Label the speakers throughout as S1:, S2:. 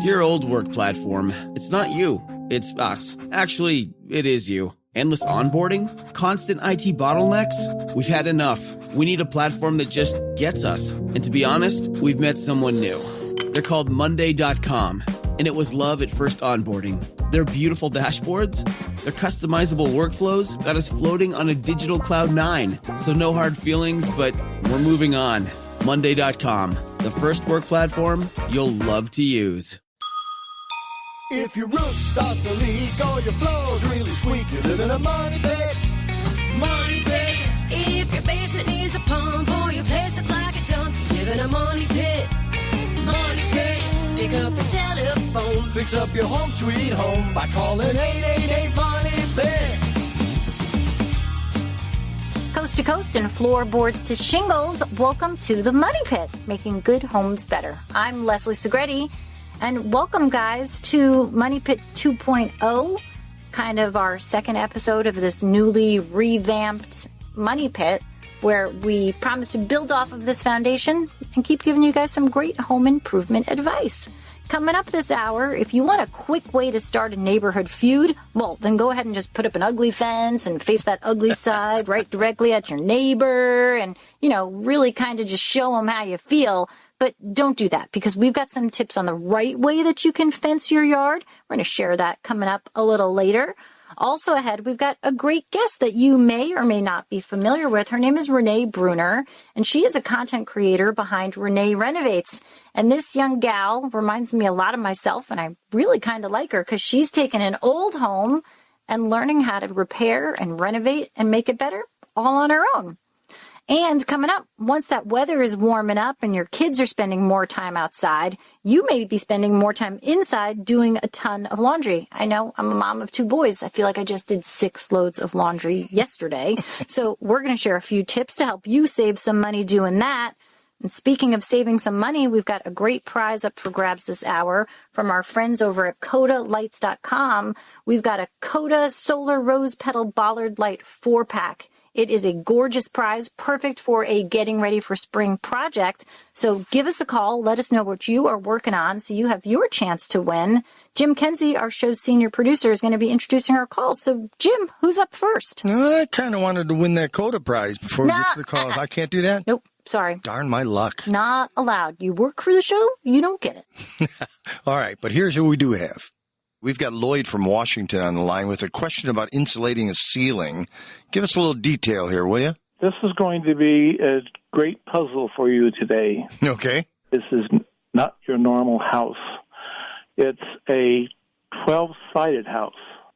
S1: Dear old work platform, it's not you, it's us. Actually, it is you. Endless onboarding? Constant IT bottlenecks? We've had enough. We need a platform that just gets us. And to be honest, we've met someone new. They're called Monday.com, and it was love at first onboarding. Their beautiful dashboards, their customizable workflows got us floating on a digital cloud 9. So no hard feelings, but we're moving on. Monday.com, the first work platform you'll love to use.
S2: If your roof starts to leak or your floor's really squeak, you live in a money pit. Money pit.
S3: If your basement needs a pump or your place looks like a dump, you live in a money pit. Money pit. Pick up the telephone.
S2: Fix up your home sweet home by calling 888 Money Pit.
S4: Coast to coast and floorboards to shingles, welcome to the Money Pit, making good homes better. I'm Leslie Segretti. And welcome, guys, to Money Pit 2.0, kind of our second episode of this newly revamped Money Pit, where we promise to build off of this foundation and keep giving you guys some great home improvement advice. Coming up this hour, if you want a quick way to start a neighborhood feud, well, then go ahead and just put up an ugly fence and face that ugly side right directly at your neighbor and, really kind of just show them how you feel. But don't do that, because we've got some tips on the right way that you can fence your yard. We're going to share that coming up a little later. Also ahead, we've got a great guest that you may or may not be familiar with. Her name is Renee Brunner, and she is a content creator behind Renee Renovates. And this young gal reminds me a lot of myself, and I really kind of like her because she's taken an old home and learning how to repair and renovate and make it better all on her own. And coming up, once that weather is warming up and your kids are spending more time outside, you may be spending more time inside doing a ton of laundry. I know, I'm a mom of 2 boys. I feel like I just did 6 loads of laundry yesterday. So we're going to share a few tips to help you save some money doing that. And speaking of saving some money, we've got a great prize up for grabs this hour from our friends over at CodaLights.com. We've got a Coda Solar Rose Petal Bollard Light 4-pack. It is a gorgeous prize, perfect for a getting ready for spring project. So give us a call. Let us know what you are working on so you have your chance to win. Jim Kenzie, our show's senior producer, is going to be introducing our calls. So, Jim, who's up first?
S5: I kind of wanted to win that Coda prize before we get to the call. I can't do that?
S4: Nope. Sorry.
S5: Darn my luck.
S4: Not allowed. You work for the show, you don't get it.
S5: All right, but here's who we do have. We've got Lloyd from Washington on the line with a question about insulating a ceiling. Give us a little detail here, will you?
S6: This is going to be a great puzzle for you today.
S5: Okay.
S6: This is not your normal house. It's a 12-sided house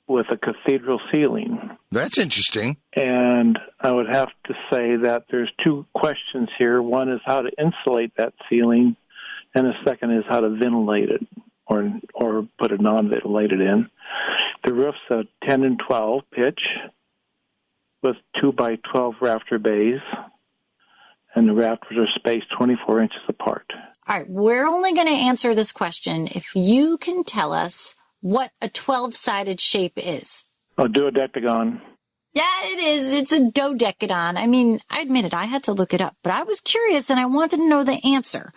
S6: with a cathedral ceiling.
S5: That's interesting.
S6: And I would have to say that there's 2 questions here. One is how to insulate that ceiling, and the second is how to ventilate it. Or put a non-ventilated in. The roof's a 10 and 12 pitch with 2 by 12 rafter bays, and the rafters are spaced 24 inches apart.
S4: All right, we're only going to answer this question if you can tell us what a 12-sided shape is.
S6: Oh, duodecagon.
S4: Yeah, it is. It's a dodecagon. I mean, I admit it. I had to look it up, but I was curious and I wanted to know the answer.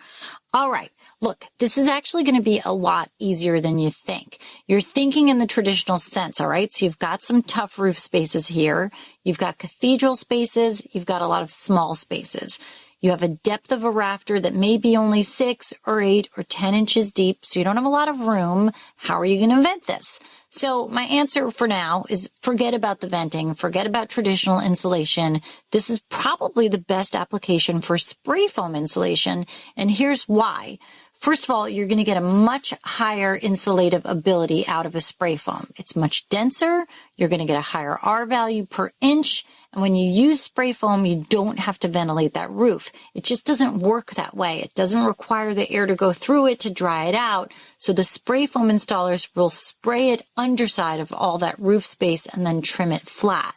S4: All right. Look, this is actually going to be a lot easier than you think. You're thinking in the traditional sense, all right? So you've got some tough roof spaces here. You've got cathedral spaces. You've got a lot of small spaces. You have a depth of a rafter that may be only 6 or 8 or 10 inches deep, so you don't have a lot of room. How are you going to vent this? So my answer for now is forget about the venting, forget about traditional insulation. This is probably the best application for spray foam insulation, and here's why. First of all, you're going to get a much higher insulative ability out of a spray foam. It's much denser. You're going to get a higher R value per inch. And when you use spray foam, you don't have to ventilate that roof. It just doesn't work that way. It doesn't require the air to go through it to dry it out. So the spray foam installers will spray it underside of all that roof space and then trim it flat.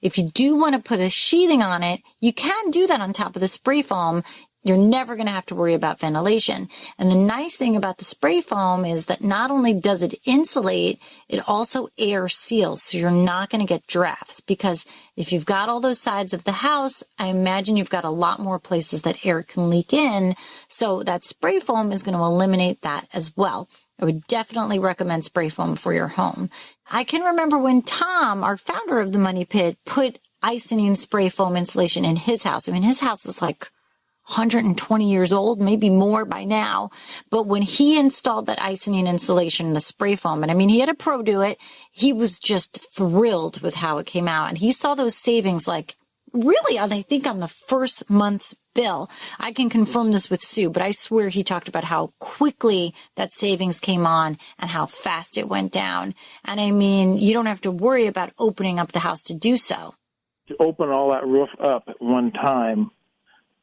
S4: If you do want to put a sheathing on it, you can do that on top of the spray foam. You're never going to have to worry about ventilation. And the nice thing about the spray foam is that not only does it insulate, it also air seals. So you're not going to get drafts, because if you've got all those sides of the house, I imagine you've got a lot more places that air can leak in. So that spray foam is going to eliminate that as well. I would definitely recommend spray foam for your home. I can remember when Tom, our founder of the Money Pit, put Icynene spray foam insulation in his house. I mean, his house is like 120 years old, maybe more by now. But when he installed that Icynene insulation, the spray foam, and I mean, he had a pro do it, he was just thrilled with how it came out. And he saw those savings like really, I think, on the first month's bill. I can confirm this with Sue, but I swear he talked about how quickly that savings came on and how fast it went down. And I mean, you don't have to worry about opening up the house to do so.
S6: To open all that roof up at one time,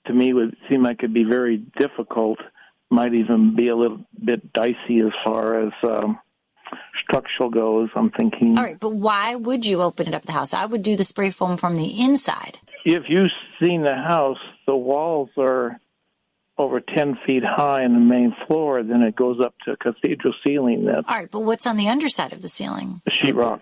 S6: to me, would seem like it'd be very difficult, might even be a little bit dicey as far as structural goes, I'm thinking.
S4: All right, but why would you open it up the house? I would do the spray foam from the inside.
S6: If you've seen the house, the walls are over 10 feet high in the main floor, then it goes up to a cathedral ceiling.
S4: All right, but what's on the underside of the ceiling?
S6: The sheetrock.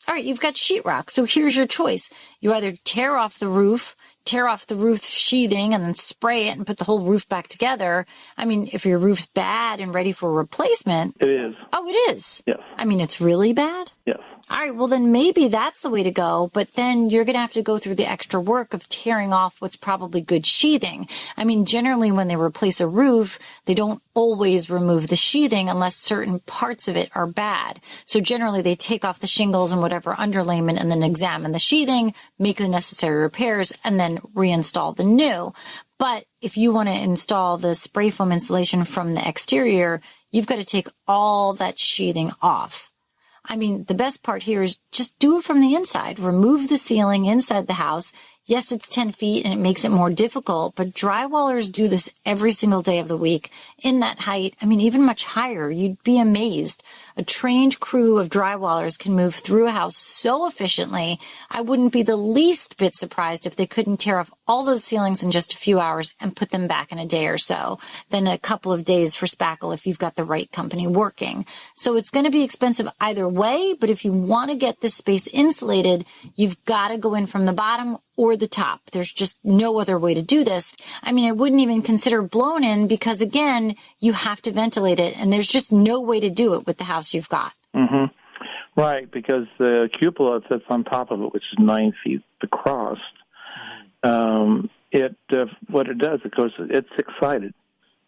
S4: All right, you've got sheetrock. So here's your choice. You either tear off the roof sheathing, and then spray it and put the whole roof back together. I mean, if your roof's bad and ready for replacement.
S6: It is.
S4: Oh, it is?
S6: Yes.
S4: I mean, it's really bad?
S6: Yes.
S4: All right, well, then maybe that's the way to go, but then you're going to have to go through the extra work of tearing off what's probably good sheathing. I mean, generally when they replace a roof, they don't always remove the sheathing unless certain parts of it are bad. So generally they take off the shingles and whatever underlayment and then examine the sheathing, make the necessary repairs, and then reinstall the new. But if you want to install the spray foam insulation from the exterior, you've got to take all that sheathing off. I mean, the best part here is just do it from the inside. Remove the ceiling inside the house. Yes, it's 10 feet and it makes it more difficult, but drywallers do this every single day of the week in that height. I mean, even much higher. You'd be amazed. A trained crew of drywallers can move through a house so efficiently. I wouldn't be the least bit surprised if they couldn't tear off all those ceilings in just a few hours and put them back in a day or so. Then a couple of days for spackle if you've got the right company working. So it's going to be expensive either way, but if you want to get this space insulated, you've got to go in from the bottom or the top. There's just no other way to do this. I mean, I wouldn't even consider blown in because, again, you have to ventilate it, and there's just no way to do it with the house you've got.
S6: Mm-hmm. Right, because the cupola sits on top of it, which is 9 feet across. What it does, of course, it's six-sided.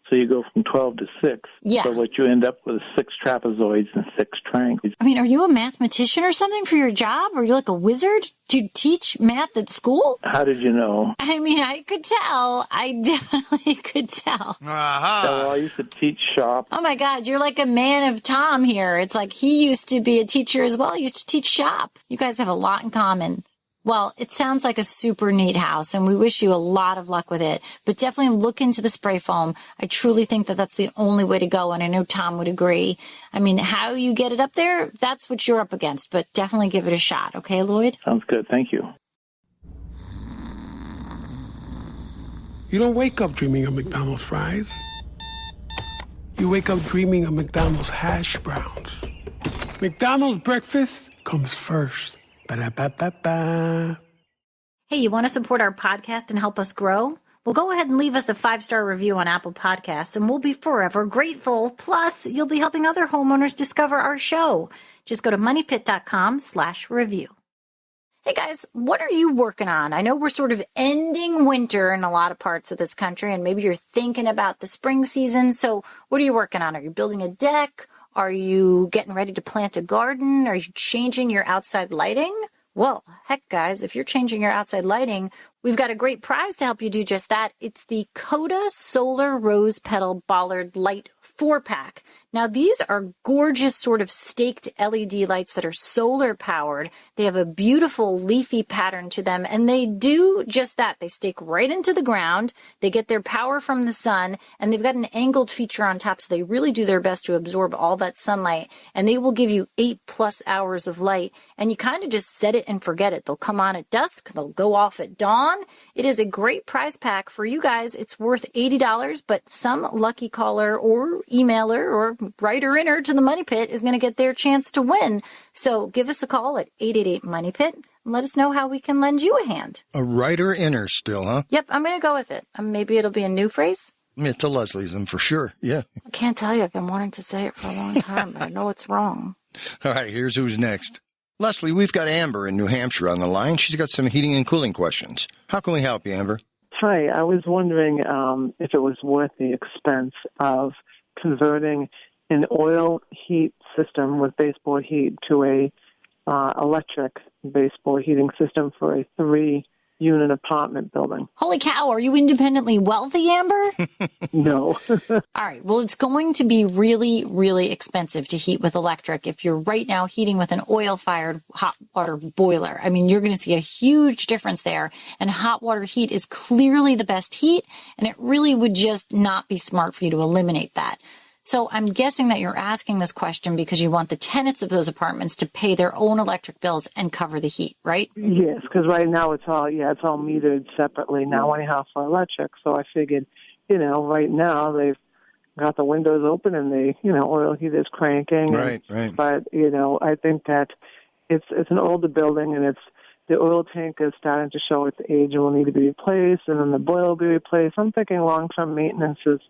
S6: So you go from 12 to 6.
S4: Yeah.
S6: So what you end up with is 6 trapezoids and 6 triangles.
S4: I mean, are you a mathematician or something for your job? Are you like a wizard? Do you teach math at school?
S6: How did you know?
S4: I mean, I could tell. I definitely could tell.
S5: Aha.
S6: Well, I used to teach shop.
S4: Oh, my God. You're like a man of Tom here. It's like he used to be a teacher as well. He used to teach shop. You guys have a lot in common. Well, it sounds like a super neat house, and we wish you a lot of luck with it. But definitely look into the spray foam. I truly think that that's the only way to go, and I know Tom would agree. I mean, how you get it up there, that's what you're up against, but definitely give it a shot. Okay, Lloyd?
S6: Sounds good. Thank you.
S7: You don't wake up dreaming of McDonald's fries. You wake up dreaming of McDonald's hash browns. McDonald's breakfast comes first. Ba-da-ba-ba-ba.
S4: Hey, you want to support our podcast and help us grow? Well, go ahead and leave us a 5-star review on Apple Podcasts, and we'll be forever grateful. Plus, you'll be helping other homeowners discover our show. Just go to moneypit.com/review. Hey guys, what are you working on? I know we're sort of ending winter in a lot of parts of this country, and maybe you're thinking about the spring season. So what are you working on? Are you building a deck? Are you getting ready to plant a garden? Are you changing your outside lighting? Well, heck, guys, if you're changing your outside lighting, we've got a great prize to help you do just that. It's the Coda Solar Rose Petal Bollard Light 4-pack. Now, these are gorgeous sort of staked LED lights that are solar powered. They have a beautiful leafy pattern to them, and they do just that. They stake right into the ground. They get their power from the sun, and they've got an angled feature on top, so they really do their best to absorb all that sunlight, and they will give you 8+ hours of light, and you kind of just set it and forget it. They'll come on at dusk. They'll go off at dawn. It is a great prize pack for you guys. It's worth $80, but some lucky caller or emailer or writer-inner to the Money Pit is going to get their chance to win. So give us a call at 888-MONEY-PIT and let us know how we can lend you a hand.
S5: A writer-inner still, huh?
S4: Yep, I'm going to go with it. Maybe it'll be a new phrase.
S5: Yeah, to Leslie's for sure. Yeah.
S4: I can't tell you. I've been wanting to say it for a long time, but I know it's wrong.
S5: All right, here's who's next. Leslie, we've got Amber in New Hampshire on the line. She's got some heating and cooling questions. How can we help you, Amber?
S8: Hi, I was wondering if it was worth the expense of converting an oil heat system with baseboard heat to a electric baseboard heating system for a 3-unit apartment building.
S4: Holy cow, are you independently wealthy, Amber?
S8: No.
S4: All right, well, it's going to be really, really expensive to heat with electric if you're right now heating with an oil-fired hot water boiler. I mean, you're going to see a huge difference there, and hot water heat is clearly the best heat, and it really would just not be smart for you to eliminate that. So I'm guessing that you're asking this question because you want the tenants of those apartments to pay their own electric bills and cover the heat, right?
S8: Yes, because right now it's all metered separately now anyhow for electric. So I figured, right now they've got the windows open and the, oil heater's cranking.
S5: Right.
S8: But, I think that it's an older building and the oil tank is starting to show its age and will need to be replaced, and then the boiler will be replaced. I'm thinking long-term maintenance is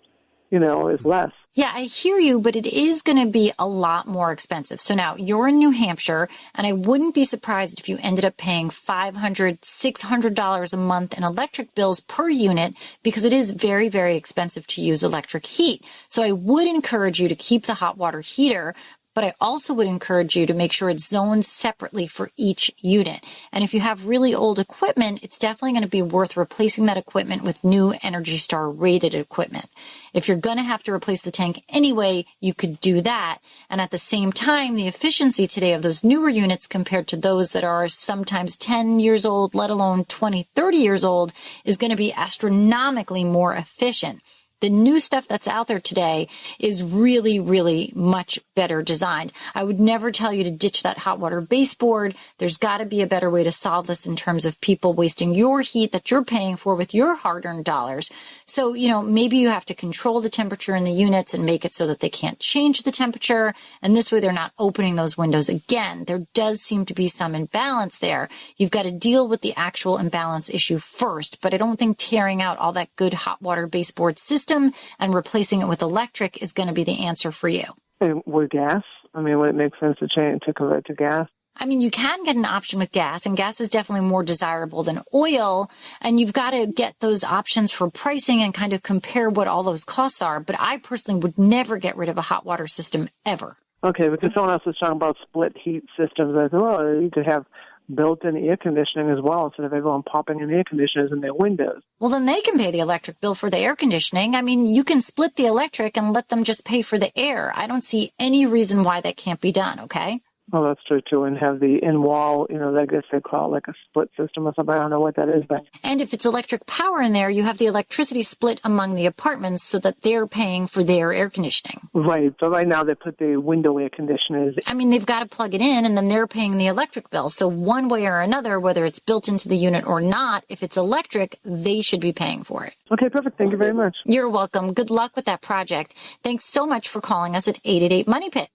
S8: less.
S4: Yeah, I hear you, but it is going to be a lot more expensive. So now you're in New Hampshire, and I wouldn't be surprised if you ended up paying $500, $600 a month in electric bills per unit, because it is very, very expensive to use electric heat. So I would encourage you to keep the hot water heater, but I also would encourage you to make sure it's zoned separately for each unit. And if you have really old equipment, it's definitely going to be worth replacing that equipment with new Energy Star rated equipment. If you're going to have to replace the tank anyway, you could do that. And at the same time, the efficiency today of those newer units compared to those that are sometimes 10 years old, let alone 20, 30 years old, is going to be astronomically more efficient. The new stuff that's out there today is really, really much better designed. I would never tell you to ditch that hot water baseboard. There's got to be a better way to solve this in terms of people wasting your heat that you're paying for with your hard-earned dollars. So, maybe you have to control the temperature in the units and make it so that they can't change the temperature. And this way they're not opening those windows again. There does seem to be some imbalance there. You've got to deal with the actual imbalance issue first, but I don't think tearing out all that good hot water baseboard system and replacing it with electric is going to be the answer for you.
S8: And with gas? I mean, would it make sense to convert to gas?
S4: I mean, you can get an option with gas, and gas is definitely more desirable than oil, and you've got to get those options for pricing and kind of compare what all those costs are. But I personally would never get rid of a hot water system ever.
S8: Okay, because someone else was talking about split heat systems. I thought, you could have built-in air conditioning as well instead of everyone popping in air conditioners in their windows.
S4: Well, then they can pay the electric bill for the air conditioning. I mean, you can split the electric and let them just pay for the air. I don't see any reason why that can't be done, okay?
S8: Oh, that's true, too. And have the in-wall, I guess they call it like a split system or something. I don't know what that is, but... And
S4: if it's electric power in there, you have the electricity split among the apartments so that they're paying for their air conditioning.
S8: Right. But right now they put the window air conditioners...
S4: I mean, they've got to plug it in, and then they're paying the electric bill. So one way or another, whether it's built into the unit or not, if it's electric, they should be paying for it.
S8: Okay, perfect. Thank you very much.
S4: You're welcome. Good luck with that project. Thanks so much for calling us at 888-MONEY-PIT.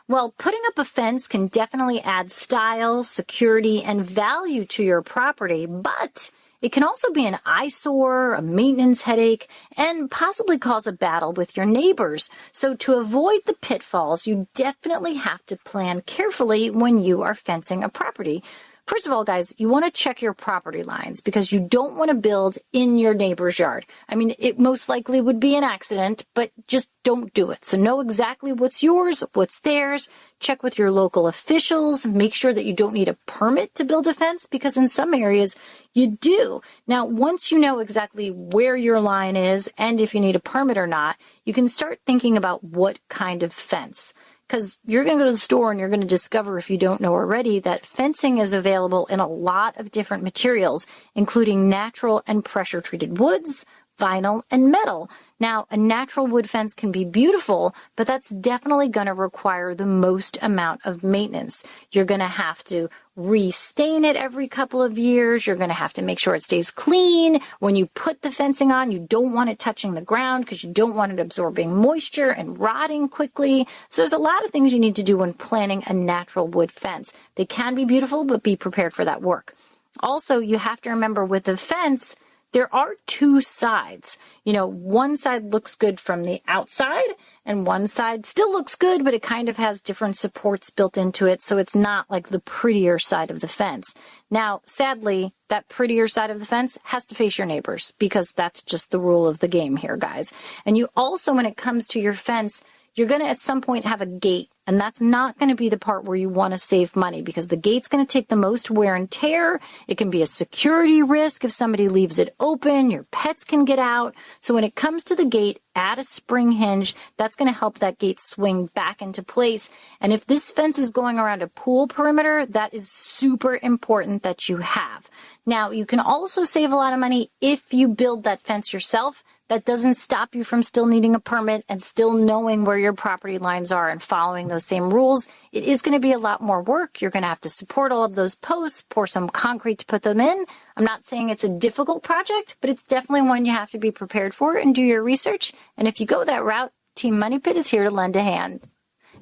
S4: Well, putting up a fence can definitely add style, security, and value to your property, but it can also be an eyesore, a maintenance headache, and possibly cause a battle with your neighbors. So to avoid the pitfalls, you definitely have to plan carefully when you are fencing a property. First of all, guys, you want to check your property lines because you don't want to build in your neighbor's yard. I mean, it most likely would be an accident, but just don't do it. So know exactly what's yours, what's theirs. Check with your local officials. Make sure that you don't need a permit to build a fence because in some areas you do. Now, once you know exactly where your line is and if you need a permit or not, you can start thinking about what kind of fence. Because you're going to go to the store and you're going to discover, if you don't know already, that fencing is available in a lot of different materials, including natural and pressure-treated woods, vinyl, and metal. Now, a natural wood fence can be beautiful, but that's definitely going to require the most amount of maintenance. You're going to have to restain it every couple of years. You're going to have to make sure it stays clean. When you put the fencing on, you don't want it touching the ground because you don't want it absorbing moisture and rotting quickly. So there's a lot of things you need to do when planning a natural wood fence. They can be beautiful, but be prepared for that work. Also, you have to remember with the fence, there are two sides. One side looks good from the outside and one side still looks good, but it kind of has different supports built into it. So it's not like the prettier side of the fence. Now, sadly, that prettier side of the fence has to face your neighbors because that's just the rule of the game here, guys. And you also, when it comes to your fence, you're going to at some point have a gate, and that's not going to be the part where you want to save money because the gate's going to take the most wear and tear. It can be a security risk if somebody leaves it open. Your pets can get out. So when it comes to the gate, add a spring hinge. That's going to help that gate swing back into place. And if this fence is going around a pool perimeter, that is super important that you have. Now, you can also save a lot of money if you build that fence yourself. That doesn't stop you from still needing a permit and still knowing where your property lines are and following those same rules. It is going to be a lot more work. You're going to have to support all of those posts, pour some concrete to put them in. I'm not saying it's a difficult project, but it's definitely one you have to be prepared for and do your research. And if you go that route, Team Money Pit is here to lend a hand.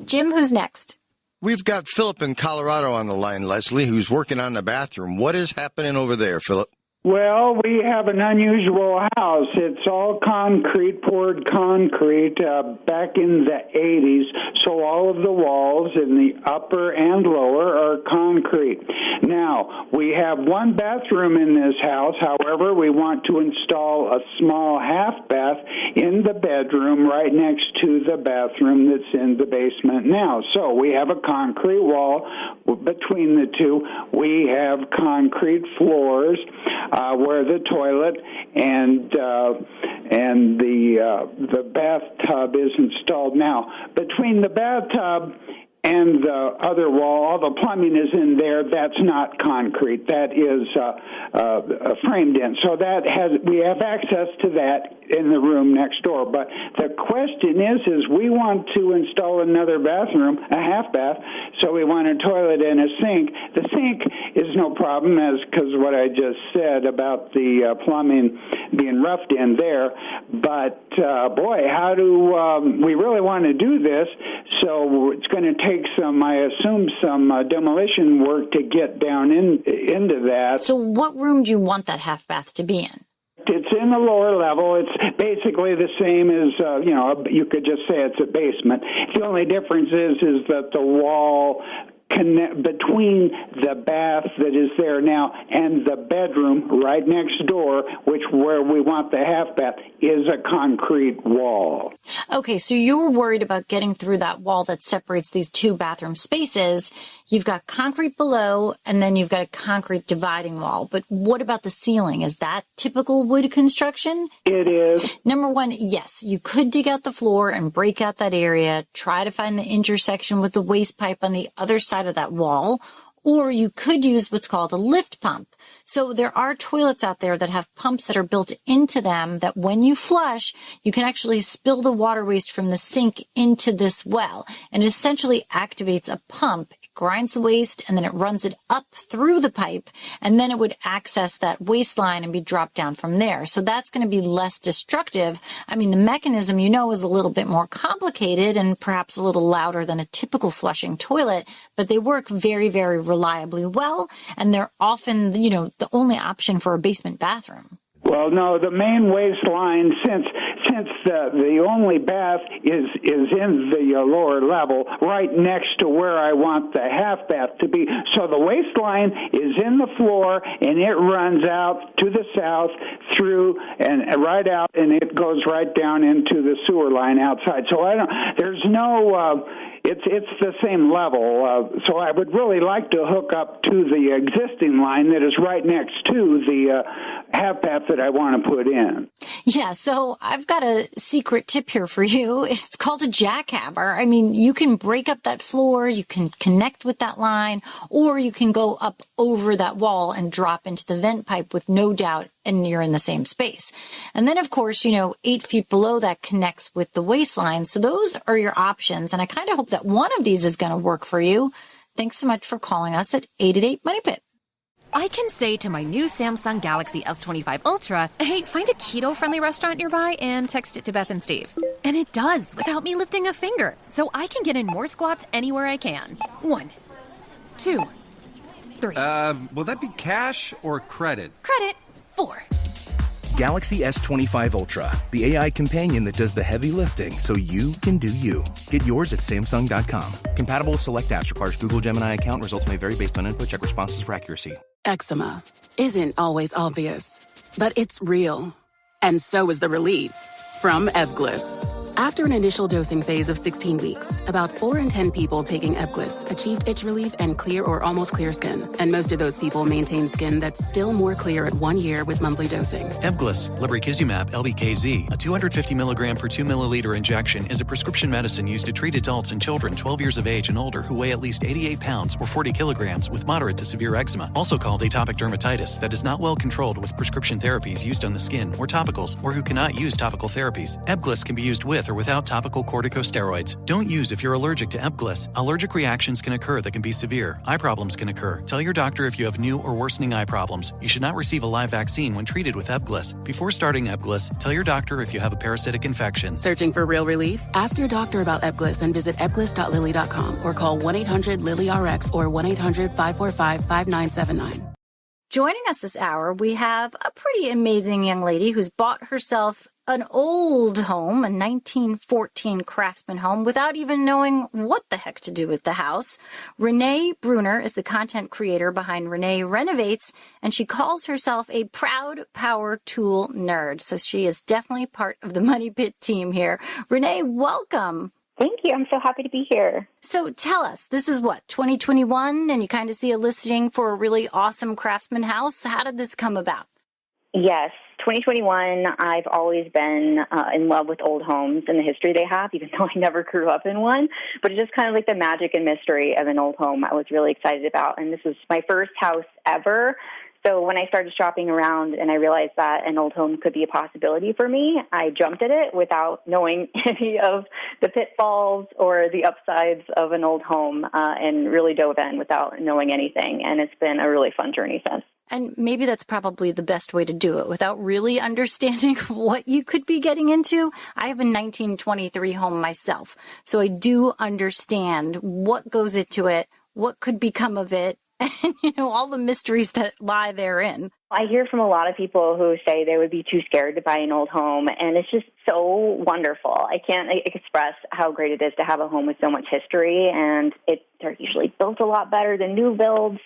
S4: Jim, who's next?
S5: We've got Philip in Colorado on the line, Leslie, who's working on the bathroom. What is happening over there, Philip?
S9: Well, we have an unusual house. It's all concrete, poured concrete back in the 80s, so all of the walls in the upper and lower are concrete. Now, we have one bathroom in this house. However, we want to install a small half bath in the bedroom right next to the bathroom that's in the basement now. So we have a concrete wall between the two. We have concrete floors where the toilet and the bathtub is installed. Now, between the bathtub and the other wall, all the plumbing is in there. That's not concrete. That is framed in. So we have access to that in the room next door. But the question is we want to install another bathroom, a half bath, so we want a toilet and a sink. The sink is no problem, because what I just said about the plumbing being roughed in there. But boy, how do we really want to do this? So it's going to take some demolition work to get down into that.
S4: So what room do you want that half bath to be in?
S9: It's in the lower level. It's basically the same as, you could just say it's a basement. The only difference is that the wall between the bath that is there now and the bedroom right next door, where we want the half bath, is a concrete wall.
S4: Okay, so you were worried about getting through that wall that separates these two bathroom spaces. You've got concrete below, and then you've got a concrete dividing wall. But what about the ceiling? Is that typical wood construction?
S9: It is.
S4: Number one, yes, you could dig out the floor and break out that area, try to find the intersection with the waste pipe on the other side of that wall, or you could use what's called a lift pump. So there are toilets out there that have pumps that are built into them that when you flush, you can actually spill the water waste from the sink into this well. And it essentially activates a pump. It grinds the waste and then it runs it up through the pipe, and then it would access that waste line and be dropped down from there. So that's going to be less destructive. I mean, the mechanism, is a little bit more complicated and perhaps a little louder than a typical flushing toilet, but they work very, very reliably well, and they're often, the only option for a basement bathroom.
S9: Well, no, the main waste line, since the only bath is in the lower level, right next to where I want the half bath to be. So the waste line is in the floor, and it runs out to the south through and right out, and it goes right down into the sewer line outside. So there's no. It's the same level, so I would really like to hook up to the existing line that is right next to the half bath that I want to put in.
S4: Yeah, so I've got a secret tip here for you. It's called a jackhammer. I mean, you can break up that floor, you can connect with that line, or you can go up over that wall and drop into the vent pipe with no doubt, and you're in the same space. And then, of course, 8 feet below that connects with the waste line. So those are your options. And I kind of hope that one of these is going to work for you. Thanks so much for calling us at 888-MONEY-PIT.
S10: I can say to my new Samsung Galaxy S25 Ultra, hey, find a keto-friendly restaurant nearby and text it to Beth and Steve. And it does without me lifting a finger. So I can get in more squats anywhere I can. 1, 2, 3.
S11: Will that be cash or credit?
S10: Credit. 4.
S11: Galaxy S25 Ultra, the AI companion that does the heavy lifting so you can do you. Get yours at Samsung.com. Compatible with select apps. Requires Google Gemini account. Results may vary based on input. Check responses for accuracy.
S12: Eczema isn't always obvious, but it's real. And so is the relief from Ebglyss. After an initial dosing phase of 16 weeks, about 4 in 10 people taking Ebglyss achieved itch relief and clear or almost clear skin. And most of those people maintain skin that's still more clear at 1 year with monthly dosing.
S13: Ebglyss, lebrikizumab LBKZ, a 250 milligram per 2 milliliter injection, is a prescription medicine used to treat adults and children 12 years of age and older who weigh at least 88 pounds or 40 kilograms with moderate to severe eczema, also called atopic dermatitis, that is not well controlled with prescription therapies used on the skin or topicals, or who cannot use topical therapies. Ebglyss can be used with or without topical corticosteroids. Don't use if you're allergic to Ebglyss. Allergic reactions can occur that can be severe. Eye problems can occur. Tell your doctor if you have new or worsening eye problems. You should not receive a live vaccine when treated with Ebglyss. Before starting Ebglyss, tell your doctor if you have a parasitic infection.
S12: Searching for real relief? Ask your doctor about Ebglyss and visit ebglyss.lilly.com or call 1-800-LILY-RX or 1-800-545-5979.
S4: Joining us this hour, we have a pretty amazing young lady who's bought herself an old home, a 1914 Craftsman home, without even knowing what the heck to do with the house. Renee Bruner is the content creator behind Renee Renovates, and she calls herself a proud power tool nerd. So she is definitely part of the Money Pit team here. Renee, welcome.
S14: Thank you. I'm so happy to be here.
S4: So tell us, this is what, 2021, and you kind of see a listing for a really awesome Craftsman house. How did this come about?
S14: Yes, 2021, I've always been in love with old homes and the history they have, even though I never grew up in one. But it's just kind of like the magic and mystery of an old home I was really excited about. And this was my first house ever. So when I started shopping around and I realized that an old home could be a possibility for me, I jumped at it without knowing any of the pitfalls or the upsides of an old home and really dove in without knowing anything. And it's been a really fun journey since.
S4: And maybe that's probably the best way to do it without really understanding what you could be getting into. I have a 1923 home myself, so I do understand what goes into it, what could become of it, and, all the mysteries that lie therein.
S14: I hear from a lot of people who say they would be too scared to buy an old home, and it's just so wonderful. I can't express how great it is to have a home with so much history, and they're usually built a lot better than new builds.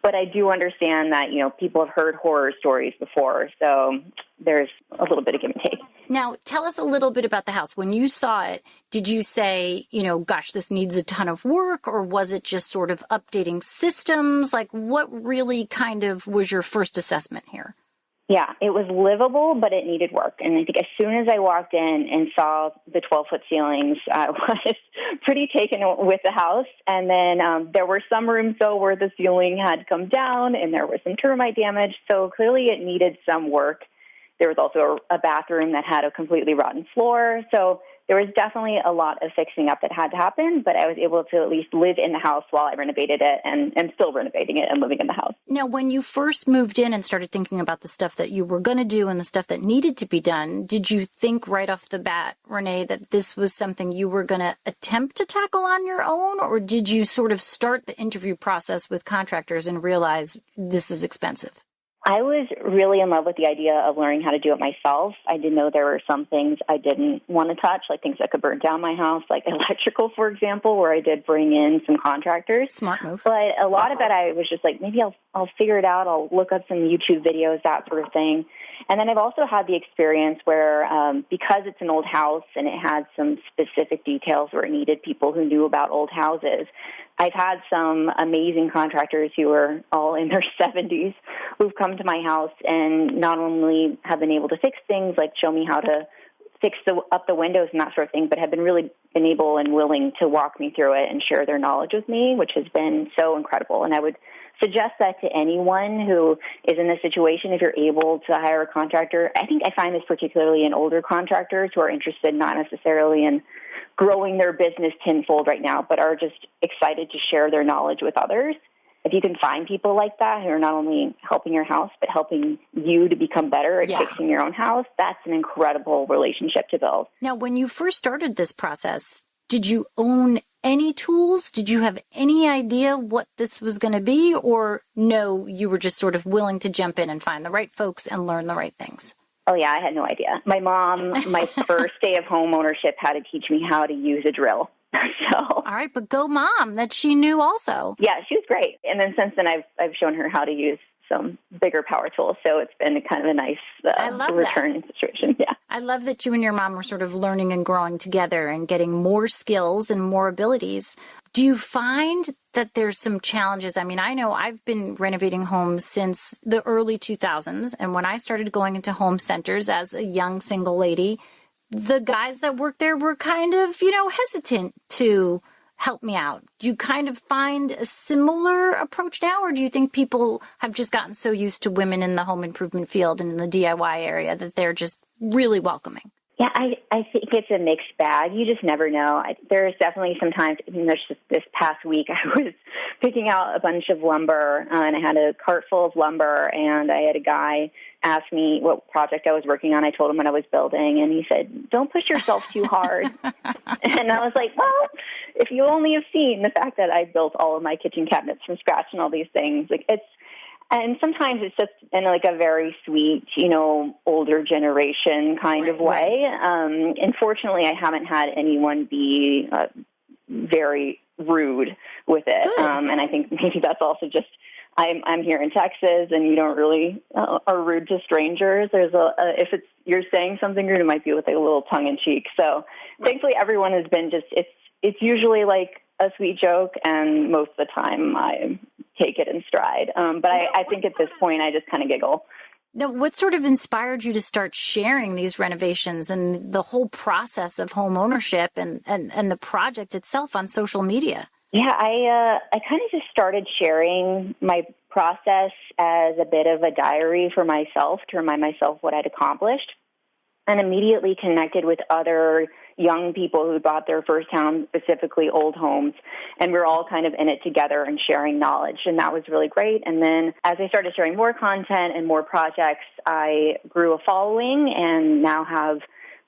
S14: But I do understand that, people have heard horror stories before, so there's a little bit of give and take.
S4: Now, tell us a little bit about the house. When you saw it, did you say, gosh, this needs a ton of work, or was it just sort of updating systems? Like, what really kind of was your first assessment here?
S14: Yeah, it was livable, but it needed work. And I think as soon as I walked in and saw the 12-foot ceilings, I was pretty taken with the house. And then there were some rooms, though, where the ceiling had come down and there was some termite damage. So clearly it needed some work. There was also a bathroom that had a completely rotten floor. So there was definitely a lot of fixing up that had to happen, but I was able to at least live in the house while I renovated it, and I'm still renovating it and living in the house.
S4: Now, when you first moved in and started thinking about the stuff that you were going to do and the stuff that needed to be done, did you think right off the bat, Renee, that this was something you were going to attempt to tackle on your own, or did you sort of start the interview process with contractors and realize this is expensive?
S14: I was really in love with the idea of learning how to do it myself. I did know there were some things I didn't want to touch, like things that could burn down my house, like electrical, for example, where I did bring in some contractors.
S4: Smart move.
S14: But a lot of it, I was just like, maybe I'll figure it out. I'll look up some YouTube videos, that sort of thing. And then I've also had the experience where because it's an old house and it had some specific details where it needed people who knew about old houses, I've had some amazing contractors who are all in their 70s who've come to my house and not only have been able to fix things, like show me how to fix up the windows and that sort of thing, but have been able and willing to walk me through it and share their knowledge with me, which has been so incredible. And I would suggest that to anyone who is in this situation. If you're able to hire a contractor, I think I find this particularly in older contractors who are interested not necessarily in growing their business tenfold right now, but are just excited to share their knowledge with others. If you can find people like that who are not only helping your house, but helping you to become better at fixing your own house, that's an incredible relationship to build.
S4: Now, when you first started this process, did you own any tools? Did you have any idea what this was going to be? Or no, you were just sort of willing to jump in and find the right folks and learn the right things?
S14: Oh, yeah, I had no idea. My mom, my first day of home ownership, had to teach me how to use a drill. So,
S4: all right, but go mom, that she knew also.
S14: Yeah, she was great. And then since then, I've shown her how to use some bigger power tools. So it's been kind of a nice return situation. Yeah.
S4: I love that you and your mom were sort of learning and growing together and getting more skills and more abilities. Do you find that there's some challenges? I mean, I know I've been renovating homes since the early 2000s. And when I started going into home centers as a young single lady, the guys that worked there were kind of, hesitant to help me out. Do you kind of find a similar approach now, or do you think people have just gotten so used to women in the home improvement field and in the DIY area that they're just really welcoming?
S14: Yeah, I think it's a mixed bag. You just never know. There's definitely sometimes, this past week, I was picking out a bunch of lumber, and I had a cart full of lumber, and I had a guy ask me what project I was working on. I told him what I was building, and he said, "Don't push yourself too hard." And I was like, well, if you only have seen the fact that I built all of my kitchen cabinets from scratch and all these things, and sometimes it's just in like a very sweet, older generation kind of way. Unfortunately, I haven't had anyone be very rude with it. And I think maybe that's also just, I'm here in Texas, and you don't really are rude to strangers. There's if you're saying something rude, it might be with a little tongue in cheek. So thankfully, everyone has been it's usually like a sweet joke, and most of the time I take it in stride. But I think at this point, I just kind of giggle.
S4: Now, what sort of inspired you to start sharing these renovations and the whole process of home ownership and the project itself on social media?
S14: Yeah, I kind of just started sharing my process as a bit of a diary for myself to remind myself what I'd accomplished, and immediately connected with other young people who bought their first home, specifically old homes, and we're all kind of in it together and sharing knowledge, and that was really great. And then as I started sharing more content and more projects, I grew a following and now have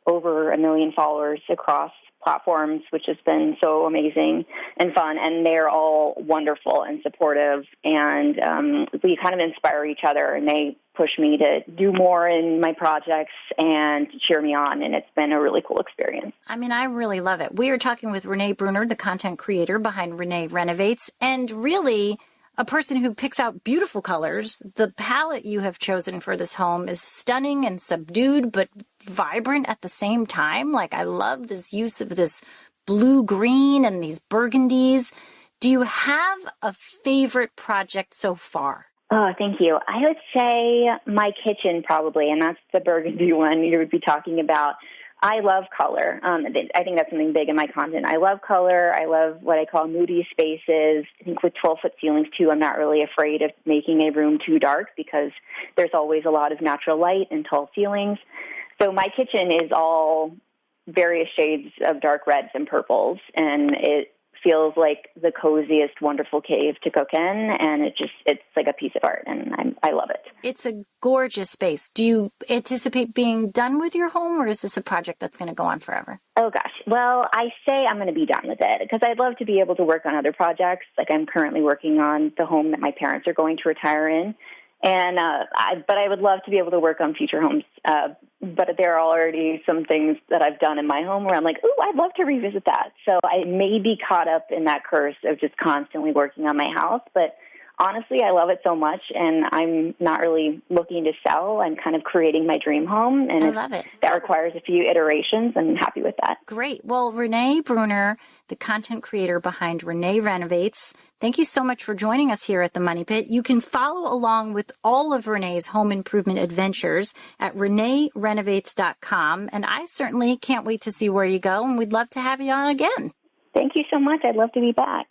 S14: over 1 million followers across platforms, which has been so amazing and fun, and they're all wonderful and supportive, and we kind of inspire each other, and they push me to do more in my projects and cheer me on, and it's been a really cool experience.
S4: I mean, I really love it. We are talking with Renee Bruner, the content creator behind Renee Renovates, and really a person who picks out beautiful colors. The palette you have chosen for this home is stunning and subdued, but vibrant at the same time. Like, I love this use of this blue-green and these burgundies. Do you have a favorite project so far?
S14: Oh, thank you. I would say my kitchen probably, and that's the burgundy one you would be talking about. I love color. I think that's something big in my content. I love color. I love what I call moody spaces. I think with 12-foot ceilings, too, I'm not really afraid of making a room too dark because there's always a lot of natural light and tall ceilings. So my kitchen is all various shades of dark reds and purples, and it feels like the coziest, wonderful cave to cook in, and it's like a piece of art, and I love it.
S4: It's a gorgeous space. Do you anticipate being done with your home, or is this a project that's going to go on forever?
S14: Oh, gosh. Well, I say I'm going to be done with it because I'd love to be able to work on other projects. Like, I'm currently working on the home that my parents are going to retire in, and but I would love to be able to work on future homes. But there are already some things that I've done in my home where I'm like, ooh, I'd love to revisit that. So I may be caught up in that curse of just constantly working on my house. But honestly, I love it so much, and I'm not really looking to sell. I'm kind of creating my dream home, and
S4: I love it.
S14: That requires a few iterations, and I'm happy with that.
S4: Great. Well, Renee Bruner, the content creator behind Renee Renovates, thank you so much for joining us here at the Money Pit. You can follow along with all of Renee's home improvement adventures at ReneeRenovates.com, and I certainly can't wait to see where you go, and we'd love to have you on again.
S14: Thank you so much. I'd love to be back.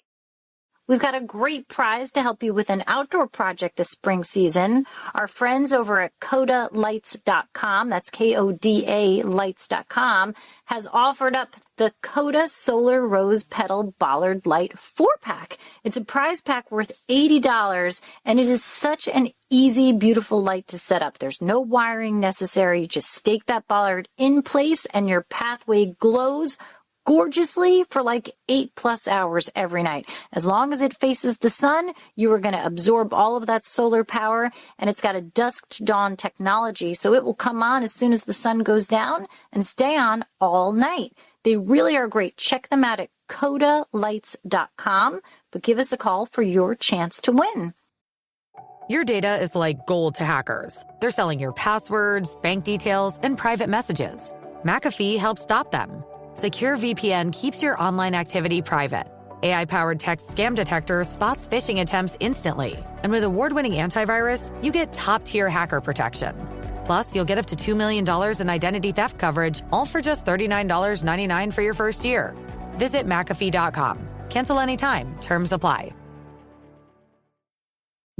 S4: We've got a great prize to help you with an outdoor project this spring season. Our friends over at CodaLights.com, that's Koda lights.com, has offered up the Coda Solar Rose Petal Bollard Light 4-pack. It's a prize pack worth $80, and it is such an easy, beautiful light to set up. There's no wiring necessary. You just stake that bollard in place, and your pathway glows gorgeously for like 8+ hours every night. As long as it faces the sun, you are going to absorb all of that solar power, and it's got a dusk to dawn technology, so it will come on as soon as the sun goes down and stay on all night. They really are great. Check them out at codalights.com, but give us a call for your chance to win.
S15: Your data is like gold to hackers. They're selling your passwords, bank details, and private messages. McAfee helps stop them. Secure VPN keeps your online activity private. AI-powered text scam detector spots phishing attempts instantly. And with award-winning antivirus, you get top-tier hacker protection. Plus, you'll get up to $2 million in identity theft coverage, all for just $39.99 for your first year. Visit McAfee.com. Cancel anytime. Terms apply.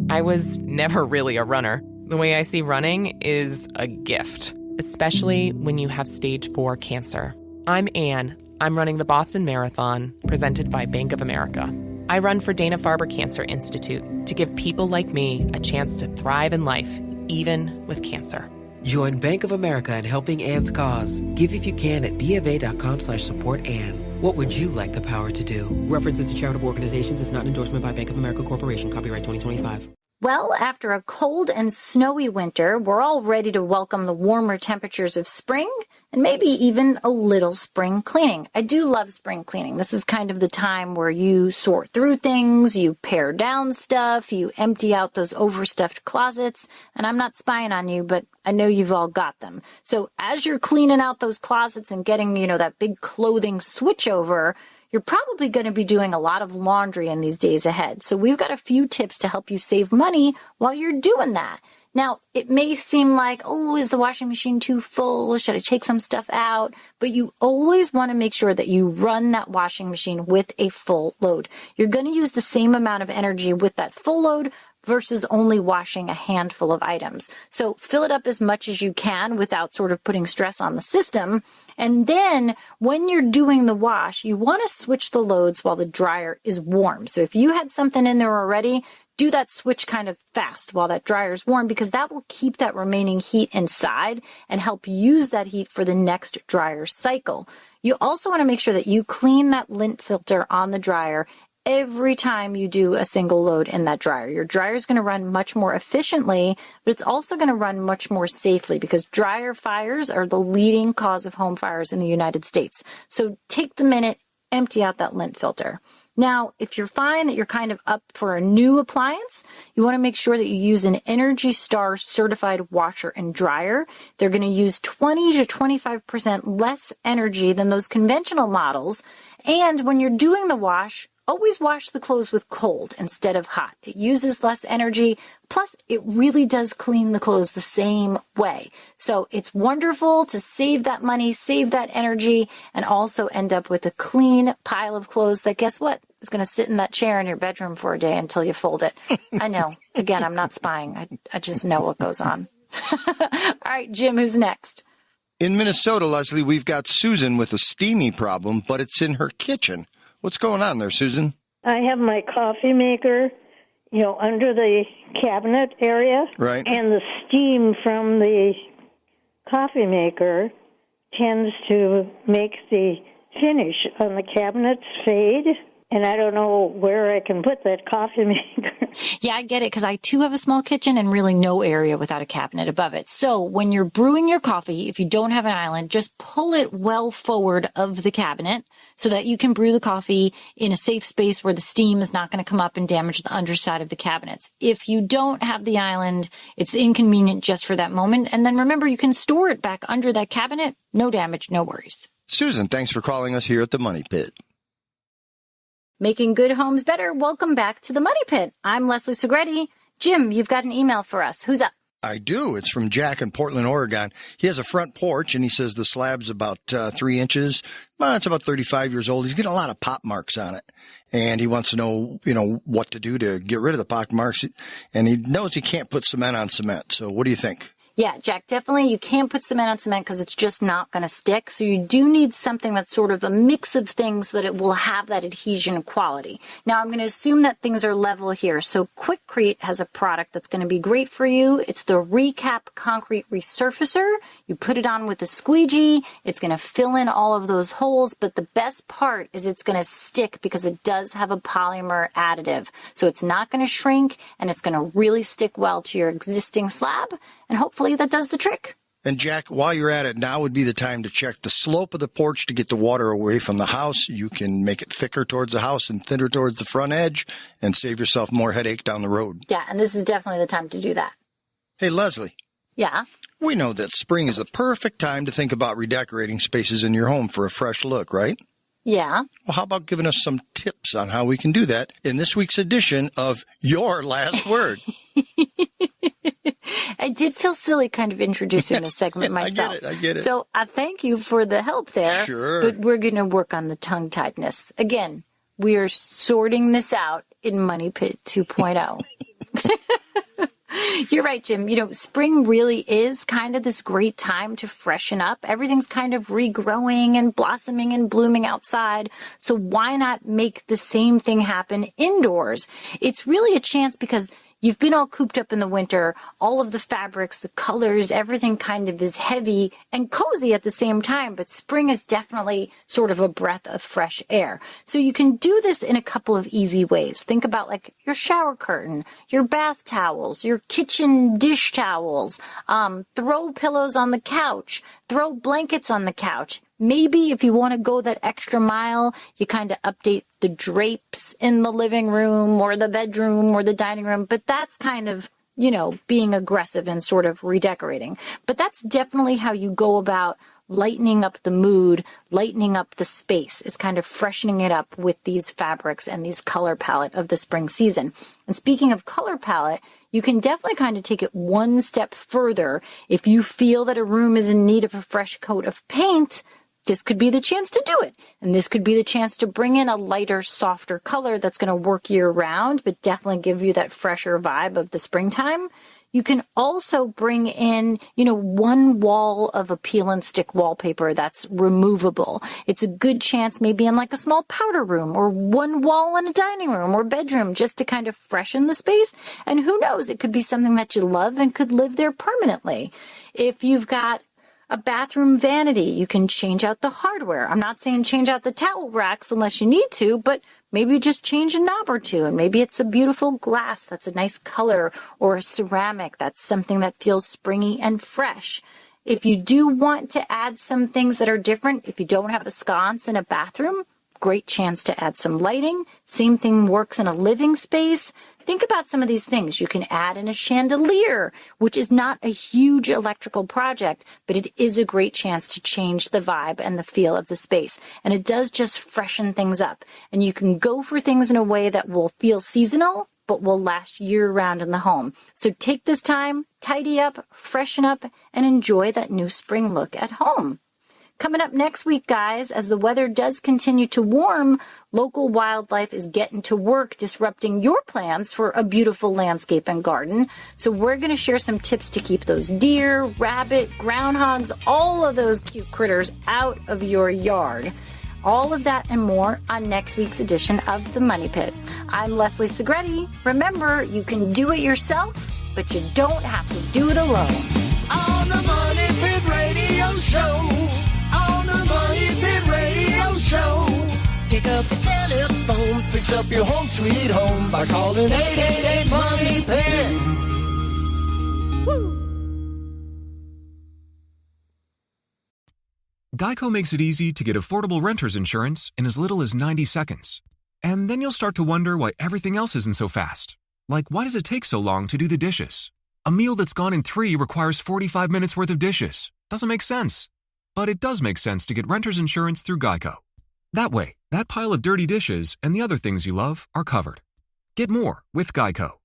S16: I was never really a runner. The way I see running is a gift, especially when you have stage 4 cancer. I'm Anne. I'm running the Boston Marathon, presented by Bank of America. I run for Dana-Farber Cancer Institute to give people like me a chance to thrive in life, even with cancer.
S17: Join Bank of America in helping Anne's cause. Give if you can at BofA.com/supportAnne. What would you like the power to do? References to charitable organizations is not an endorsement by Bank of America Corporation. Copyright 2025.
S4: Well, after a cold and snowy winter, we're all ready to welcome the warmer temperatures of spring and maybe even a little spring cleaning. I do love spring cleaning. This is kind of the time where you sort through things, you pare down stuff, you empty out those overstuffed closets. And I'm not spying on you, but I know you've all got them. So as you're cleaning out those closets and getting, that big clothing switchover, you're probably going to be doing a lot of laundry in these days ahead. So we've got a few tips to help you save money while you're doing that. Now, it may seem like, is the washing machine too full? Should I take some stuff out? But you always want to make sure that you run that washing machine with a full load. You're going to use the same amount of energy with that full load versus only washing a handful of items. So fill it up as much as you can without sort of putting stress on the system. And then when you're doing the wash, you want to switch the loads while the dryer is warm. So if you had something in there already, do that switch kind of fast while that dryer is warm, because that will keep that remaining heat inside and help use that heat for the next dryer cycle. You also want to make sure that you clean that lint filter on the dryer every time you do a single load in that dryer. Your dryer is going to run much more efficiently, but it's also going to run much more safely, because dryer fires are the leading cause of home fires in the United States. So take the minute, empty out that lint filter. Now, if you're fine that you're kind of up for a new appliance, you want to make sure that you use an Energy Star certified washer and dryer. They're going to use 20 to 25% less energy than those conventional models. And when you're doing the wash, always wash the clothes with cold instead of hot. It uses less energy, plus it really does clean the clothes the same way. So it's wonderful to save that money, save that energy, and also end up with a clean pile of clothes that, guess what, is going to sit in that chair in your bedroom for a day until you fold it. I know. Again, I'm not spying. I just know what goes on. All right, Jim, who's next?
S5: In Minnesota, Leslie, we've got Susan with a steamy problem, but it's in her kitchen. What's going on there, Susan?
S18: I have my coffee maker, under the cabinet area.
S5: Right.
S18: And the steam from the coffee maker tends to make the finish on the cabinets fade. And I don't know where I can put that coffee maker.
S4: Yeah, I get it, because I too have a small kitchen and really no area without a cabinet above it. So when you're brewing your coffee, if you don't have an island, just pull it well forward of the cabinet so that you can brew the coffee in a safe space where the steam is not going to come up and damage the underside of the cabinets. If you don't have the island, it's inconvenient just for that moment. And then remember, you can store it back under that cabinet. No damage, no worries.
S5: Susan, thanks for calling us here at the Money Pit.
S4: Making good homes better. Welcome back to the Money Pit. I'm Leslie Segretti. Jim, you've got an email for us. Who's up?
S5: I do. It's from Jack in Portland, Oregon. He has a front porch, and he says the slab's about 3 inches. Well, it's about 35 years old. He's getting a lot of pop marks on it, and he wants to know, what to do to get rid of the pop marks. And he knows he can't put cement on cement. So what do you think?
S4: Yeah, Jack, definitely you can't put cement on cement because it's just not going to stick. So you do need something that's sort of a mix of things so that it will have that adhesion quality. Now, I'm going to assume that things are level here. So Quickcrete has a product that's going to be great for you. It's the Recap Concrete Resurfacer. You put it on with a squeegee. It's going to fill in all of those holes. But the best part is it's going to stick because it does have a polymer additive. So it's not going to shrink and it's going to really stick well to your existing slab. And hopefully that does the trick.
S5: And Jack, while you're at it, now would be the time to check the slope of the porch to get the water away from the house. You can make it thicker towards the house and thinner towards the front edge and save yourself more headache down the road.
S4: Yeah, and this is definitely the time to do that.
S5: Hey, Leslie.
S4: Yeah?
S5: We know that spring is the perfect time to think about redecorating spaces in your home for a fresh look, right?
S4: Yeah.
S5: Well, how about giving us some tips on how we can do that in this week's edition of Your Last Word?
S4: I did feel silly kind of introducing this segment myself.
S5: I get it.
S4: So I thank you for the help there.
S5: Sure.
S4: But we're going to work on the tongue-tiedness. Again, we are sorting this out in Money Pit 2.0. You're right, Jim. You know, spring really is kind of this great time to freshen up. Everything's kind of regrowing and blossoming and blooming outside. So why not make the same thing happen indoors? It's really a chance because you've been all cooped up in the winter. All of the fabrics, the colors, everything kind of is heavy and cozy at the same time. But spring is definitely sort of a breath of fresh air. So you can do this in a couple of easy ways. Think about like your shower curtain, your bath towels, your kitchen dish towels. Throw pillows on the couch. Throw blankets on the couch. Maybe if you want to go that extra mile, you kind of update the drapes in the living room or the bedroom or the dining room. But that's kind of, you know, being aggressive and sort of redecorating. But that's definitely how you go about lightening up the mood, lightening up the space, is kind of freshening it up with these fabrics and these color palette of the spring season. And speaking of color palette, you can definitely kind of take it one step further. If you feel that a room is in need of a fresh coat of paint, this could be the chance to do it. And this could be the chance to bring in a lighter, softer color that's going to work year round, but definitely give you that fresher vibe of the springtime. You can also bring in, you know, one wall of a peel and stick wallpaper that's removable. It's a good chance maybe in like a small powder room or one wall in a dining room or bedroom just to kind of freshen the space. And who knows, it could be something that you love and could live there permanently. If you've got a bathroom vanity, you can change out the hardware. I'm not saying change out the towel racks unless you need to, but maybe just change a knob or two. And maybe it's a beautiful glass that's a nice color, or a ceramic that's something that feels springy and fresh. If you do want to add some things that are different, if you don't have a sconce in a bathroom, great chance to add some lighting. Same thing works in a living space. Think about some of these things. You can add in a chandelier, which is not a huge electrical project, but it is a great chance to change the vibe and the feel of the space. And it does just freshen things up. And you can go for things in a way that will feel seasonal, but will last year round in the home. So take this time, tidy up, freshen up, and enjoy that new spring look at home. Coming up next week, guys, as the weather does continue to warm, local wildlife is getting to work disrupting your plans for a beautiful landscape and garden. So we're going to share some tips to keep those deer, rabbit, groundhogs, all of those cute critters out of your yard. All of that and more on next week's edition of The Money Pit. I'm Leslie Segretti. Remember, you can do it yourself, but you don't have to do it alone.
S2: On the Money Pit Radio Show. Money Pit Radio Show. Pick up the telephone, fix up your home sweet home by calling 888-MONEY-PIT.
S19: Geico makes it easy to get affordable renter's insurance in as little as 90 seconds. And then you'll start to wonder why everything else isn't so fast. Like, why does it take so long to do the dishes? A meal that's gone in 3 requires 45 minutes worth of dishes. Doesn't make sense. But it does make sense to get renter's insurance through Geico. That way, that pile of dirty dishes and the other things you love are covered. Get more with Geico.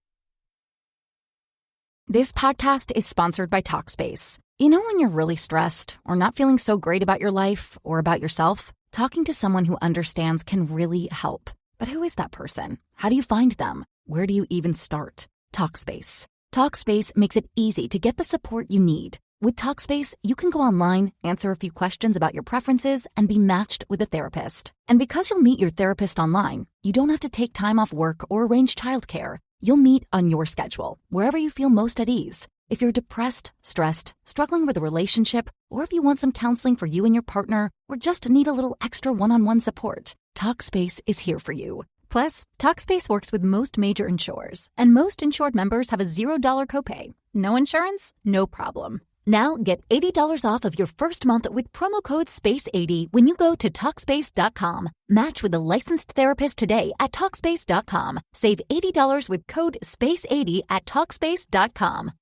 S20: This podcast is sponsored by Talkspace. You know when you're really stressed or not feeling so great about your life or about yourself? Talking to someone who understands can really help. But who is that person? How do you find them? Where do you even start? Talkspace. Talkspace makes it easy to get the support you need. With Talkspace, you can go online, answer a few questions about your preferences, and be matched with a therapist. And because you'll meet your therapist online, you don't have to take time off work or arrange childcare. You'll meet on your schedule, wherever you feel most at ease. If you're depressed, stressed, struggling with a relationship, or if you want some counseling for you and your partner, or just need a little extra one-on-one support, Talkspace is here for you. Plus, Talkspace works with most major insurers, and most insured members have a $0 copay. No insurance? No problem. Now get $80 off of your first month with promo code SPACE80 when you go to Talkspace.com. Match with a licensed therapist today at Talkspace.com. Save $80 with code SPACE80 at Talkspace.com.